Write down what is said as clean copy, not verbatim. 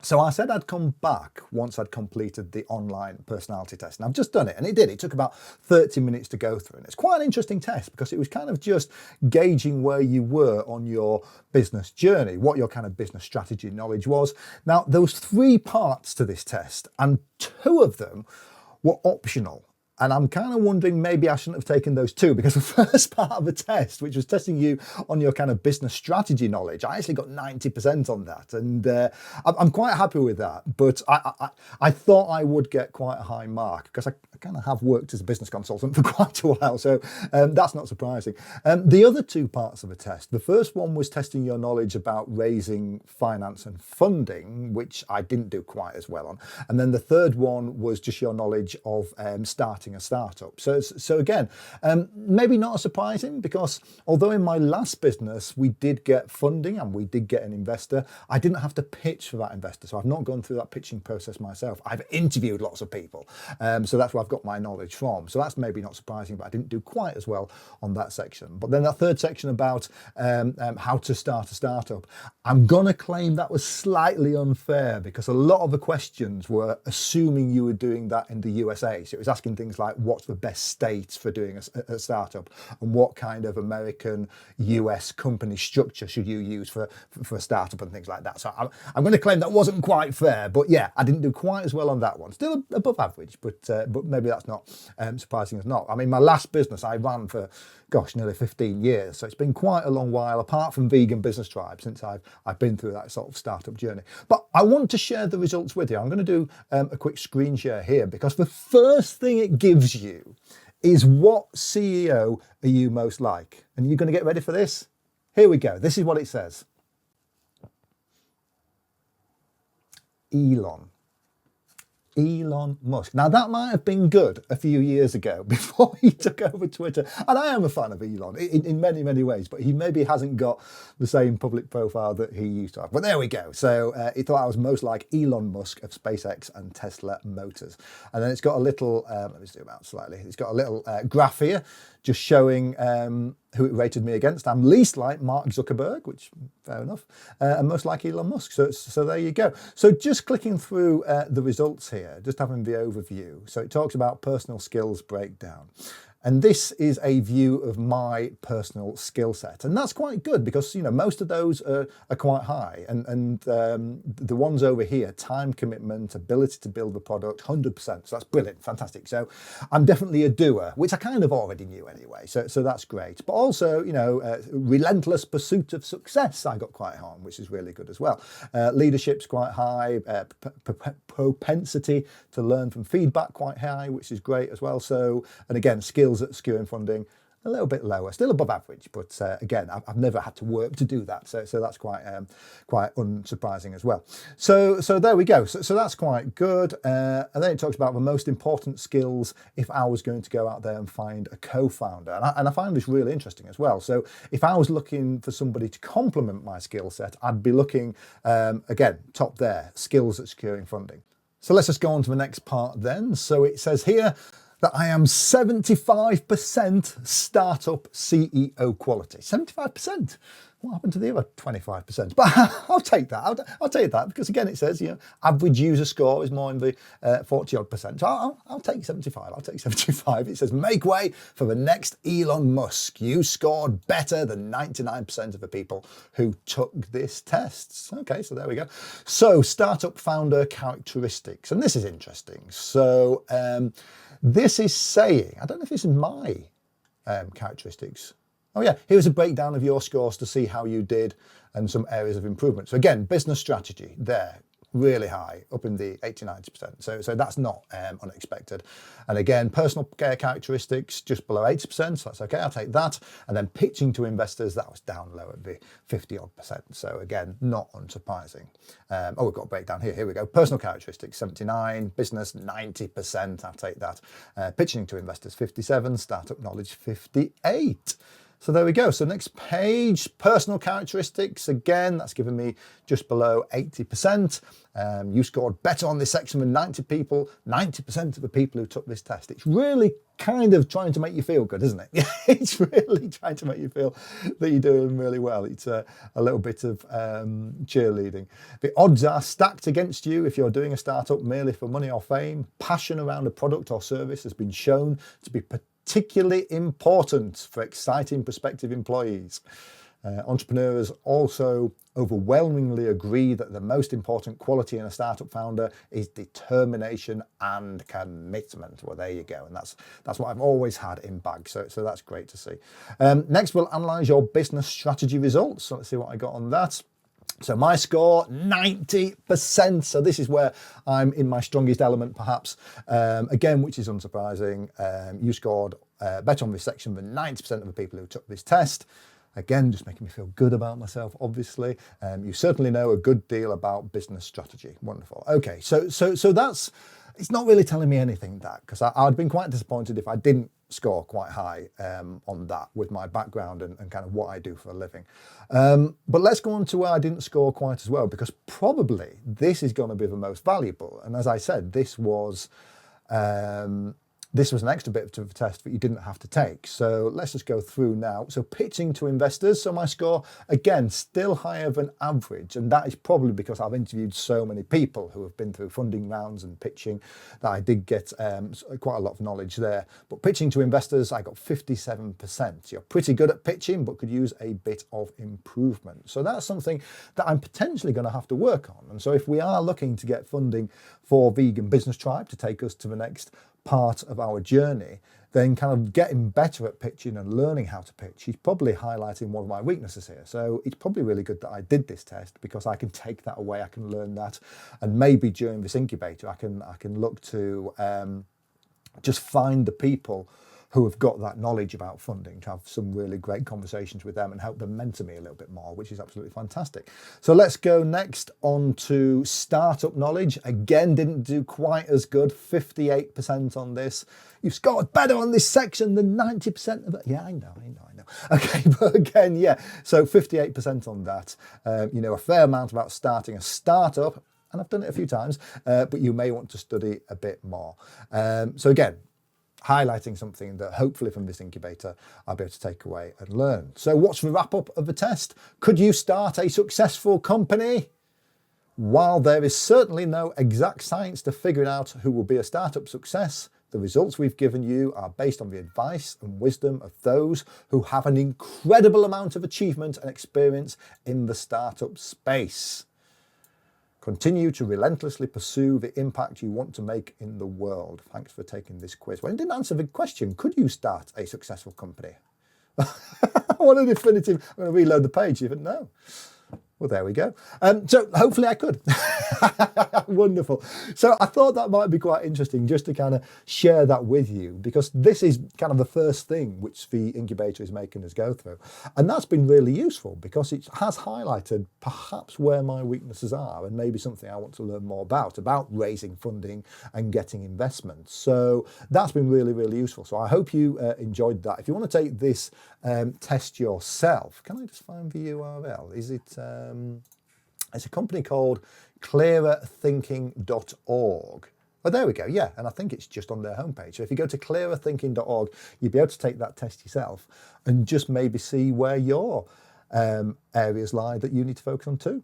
So I said I'd come back once I'd completed the online personality test. And I've just done it, and it did. It took about 30 minutes to go through. And it's quite an interesting test because it was kind of just gauging where you were on your business journey, what your kind of business strategy knowledge was. Now, there was 3 parts to this test, and 2 of them were optional. And I'm kind of wondering maybe I shouldn't have taken those 2, because the first part of the test, which was testing you on your kind of business strategy knowledge, I actually got 90% on that. And I'm quite happy with that. But I thought I would get quite a high mark because I kind of have worked as a business consultant for quite a while. So that's not surprising. The other 2 parts of the test, the first one was testing your knowledge about raising finance and funding, which I didn't do quite as well on. And then the third one was just your knowledge of starting a startup. So again, maybe not surprising, because although in my last business we did get funding and we did get an investor, I didn't have to pitch for that investor. So I've not gone through that pitching process myself. I've interviewed lots of people. So that's where I've got my knowledge from. So that's maybe not surprising, but I didn't do quite as well on that section. But then that third section about how to start a startup, I'm going to claim that was slightly unfair, because a lot of the questions were assuming you were doing that in the USA. So it was asking things like, what's the best states for doing a startup, and what kind of American US company structure should you use for a startup and things like that. So I'm going to claim that wasn't quite fair, but yeah, I didn't do quite as well on that one. Still above average, but maybe that's not surprising as not. I mean, my last business I ran for, gosh, nearly 15 years. So it's been quite a long while, apart from Vegan Business Tribe, since I've been through that sort of startup journey. But I want to share the results with you. I'm going to do a quick screen share here, because the first thing it gives you is, what CEO are you most like? And you're going to get ready for this? Here we go. This is what it says. Elon Musk. Now, that might have been good a few years ago before he took over Twitter. And I am a fan of Elon in many, many ways, but he maybe hasn't got the same public profile that he used to have. But there we go. So he thought I was most like Elon Musk of SpaceX and Tesla Motors. And then it's got a little, let me zoom out slightly. It's got a little graph here just showing who it rated me against. I'm least like Mark Zuckerberg, which fair enough, and most like Elon Musk. So there you go. So just clicking through the results here, just having the overview. So it talks about personal skills breakdown. And this is a view of my personal skill set. And that's quite good, because, you know, most of those are quite high. And the ones over here, time commitment, ability to build the product, 100%. So that's brilliant, fantastic. So I'm definitely a doer, which I kind of already knew anyway. So that's great. But also, you know, relentless pursuit of success, I got quite high on, which is really good as well. Leadership's quite high, propensity to learn from feedback quite high, which is great as well. So, and again, skills at securing funding, a little bit lower, still above average, but again, I've never had to work to do that, so that's quite unsurprising as well. So there we go. So that's quite good. And then it talks about the most important skills if I was going to go out there and find a co-founder, and I find this really interesting as well. So if I was looking for somebody to complement my skill set, I'd be looking again, top there, skills at securing funding. So let's just go on to the next part then. So it says here that I am 75% startup CEO quality. 75%. What happened to the other 25%? But I'll take that. I'll take that, because again, it says, you know, average user score is more in the 40 odd percent. So I'll take 75. I'll take 75. It says, make way for the next Elon Musk. You scored better than 99% of the people who took this test. Okay, so there we go. So startup founder characteristics, and this is interesting. So this is saying, I don't know if this is my characteristics. Oh yeah, here's a breakdown of your scores to see how you did and some areas of improvement. So again, business strategy there, really high, up in the 80-90%. So that's not unexpected. And again, personal care characteristics just below 80%, so that's okay, I'll take that. And then pitching to investors, that was down low at the 50 odd percent. So again, not unsurprising. Oh, we've got a breakdown here. Here we go. Personal characteristics, 79, business, 90%, I'll take that. Pitching to investors, 57, startup knowledge, 58. So there we go. So next page, personal characteristics. Again, that's given me just below 80%. You scored better on this section than 90% of the people who took this test. It's really kind of trying to make you feel good, isn't it? It's really trying to make you feel that you're doing really well. It's a little bit of cheerleading. The odds are stacked against you if you're doing a startup merely for money or fame. Passion around a product or service has been shown to be particularly important for exciting prospective employees. Entrepreneurs also overwhelmingly agree that the most important quality in a startup founder is determination and commitment. Well, there you go. And that's what I've always had in bag. So that's great to see. Next, we'll analyze your business strategy results. So let's see what I got on that. So my score, 90%. So this is where I'm in my strongest element, perhaps. Again, which is unsurprising. You scored better on this section than 90% of the people who took this test. Again, just making me feel good about myself, obviously. You certainly know a good deal about business strategy. Wonderful. Okay, so that's, it's not really telling me anything, that, because I'd been quite disappointed if I didn't score quite high on that with my background and kind of what I do for a living. But let's go on to where I didn't score quite as well, because probably this is going to be the most valuable. And as I said, this was an extra bit of a test that you didn't have to take. So let's just go through now. So pitching to investors. So my score, again, still higher than average. And that is probably because I've interviewed so many people who have been through funding rounds and pitching that I did get quite a lot of knowledge there. But pitching to investors, I got 57%. You're pretty good at pitching, but could use a bit of improvement. So that's something that I'm potentially going to have to work on. And so if we are looking to get funding for Vegan Business Tribe to take us to the next part of our journey, then kind of getting better at pitching and learning how to pitch, he's probably highlighting one of my weaknesses here. So it's probably really good that I did this test, because I can take that away, I can learn that, and maybe during this incubator I can look to just find the people who have got that knowledge about funding, to have some really great conversations with them and help them mentor me a little bit more, which is absolutely fantastic. So let's go next on to startup knowledge. Again, didn't do quite as good, 58% on this. You've scored better on this section than 90% of it. Yeah, I know. Okay, but again, yeah, so 58% on that. You know a fair amount about starting a startup, and I've done it a few times, but you may want to study a bit more. So again, highlighting something that hopefully from this incubator I'll be able to take away and learn. So what's the wrap up of the test? Could you start a successful company? While there is certainly no exact science to figuring out who will be a startup success, the results we've given you are based on the advice and wisdom of those who have an incredible amount of achievement and experience in the startup space. Continue to relentlessly pursue the impact you want to make in the world. Thanks for taking this quiz. Well, it didn't answer the question. Could you start a successful company? What a definitive. I'm going to reload the page even. No. Well, there we go. So hopefully I could. Wonderful. So I thought that might be quite interesting just to kind of share that with you, because this is kind of the first thing which the incubator is making us go through. And that's been really useful because it has highlighted perhaps where my weaknesses are and maybe something I want to learn more about raising funding and getting investment. So that's been really, really useful. So I hope you enjoyed that. If you want to take this test yourself, can I just find the URL? Is it... it's a company called clearerthinking.org. Oh, there we go. Yeah. And I think it's just on their homepage. So if you go to clearerthinking.org, you'll be able to take that test yourself and just maybe see where your areas lie that you need to focus on too.